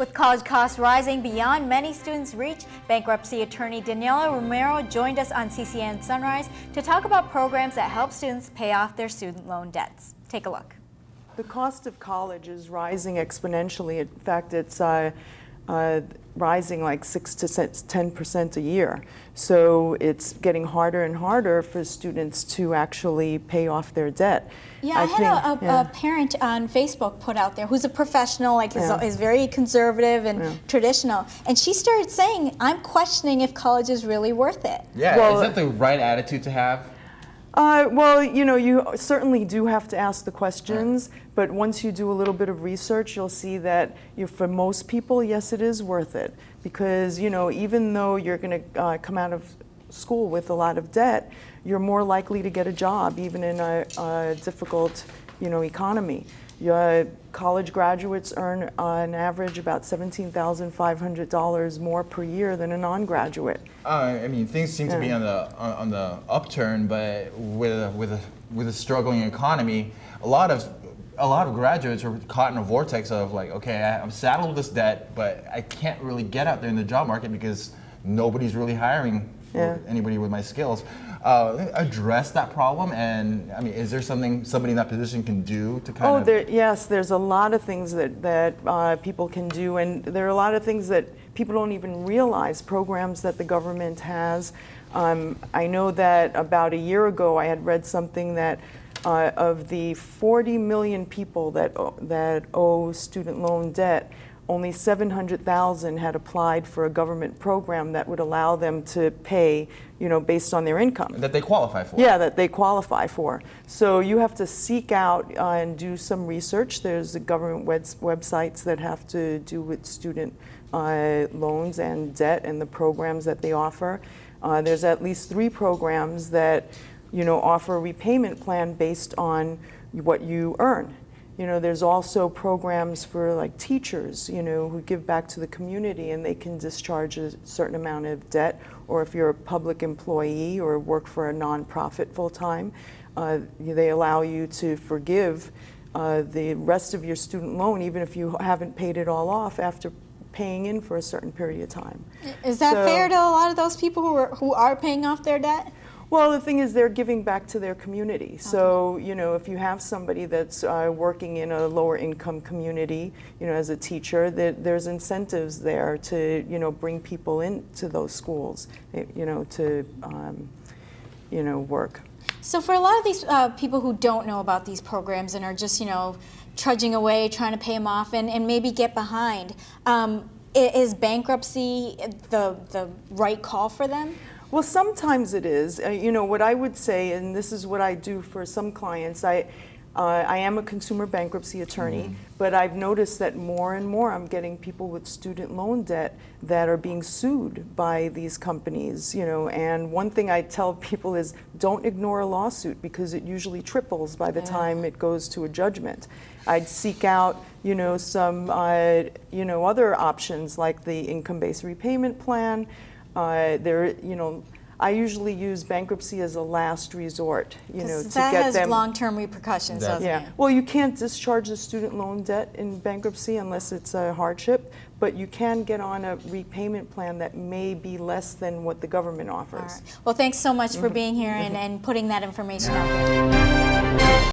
With college costs rising beyond many students' reach, bankruptcy attorney Daniela Romero joined us on CCN Sunrise to talk about programs that help students pay off their student loan debts. Take a look. The cost of college is rising exponentially. In fact, it's rising like 6 to 10% a year. So it's getting harder and harder for students to actually pay off their debt. Yeah, I had a parent on Facebook put out there who's a professional, like is very conservative and traditional, and she started saying, I'm questioning if college is really worth it. Yeah, well, is that the right attitude to have? Well, you know, you certainly do have to ask the questions, but once you do a little bit of research, you'll see that for most people, yes, it is worth it. Because, you know, even though you're going to come out of school with a lot of debt, you're more likely to get a job, even in a difficult, you know, economy. Your college graduates earn on average about $17,500 more per year than a non-graduate. I mean, things seem to be on the upturn, but with a struggling economy, a lot of graduates are caught in a vortex of like, okay, I'm saddled with this debt, but I can't really get out there in the job market because nobody's really hiring anybody with my skills. Address that problem, and I mean, is there something somebody in that position can do to kind of? Yes, there's a lot of things that people can do, and there are a lot of things that people don't even realize, programs that the government has. I know that about a year ago I had read something that of the 40 million people that owe student loan debt, only 700,000 had applied for a government program that would allow them to pay, you know, based on their income. That they qualify for. Yeah, that they qualify for. So you have to seek out and do some research. There's the government websites that have to do with student loans and debt and the programs that they offer. There's at least 3 programs that, you know, offer a repayment plan based on what you earn. You know, there's also programs for like teachers, you know, who give back to the community and they can discharge a certain amount of debt. Or if you're a public employee or work for a nonprofit full-time, they allow you to forgive the rest of your student loan even if you haven't paid it all off after paying in for a certain period of time. Is that fair to a lot of those people who are paying off their debt? Well, the thing is they're giving back to their community. So, you know, if you have somebody that's working in a lower income community, you know, as a teacher, there's incentives there to, you know, bring people into those schools, you know, to, you know, work. So for a lot of these people who don't know about these programs and are just, you know, trudging away, trying to pay them off and maybe get behind, is bankruptcy the right call for them? Well, sometimes it is. You know, what I would say, and this is what I do for some clients, I am a consumer bankruptcy attorney, but I've noticed that more and more I'm getting people with student loan debt that are being sued by these companies, you know, and one thing I tell people is don't ignore a lawsuit because it usually triples by the time it goes to a judgment. I'd seek out, you know, some, you know, other options like the income-based repayment plan. You know, I usually use bankruptcy as a last resort, you know, to get them. That has long-term repercussions, doesn't it? Well, you can't discharge the student loan debt in bankruptcy unless it's a hardship, but you can get on a repayment plan that may be less than what the government offers. All right. Well, thanks so much for being here and putting that information out there.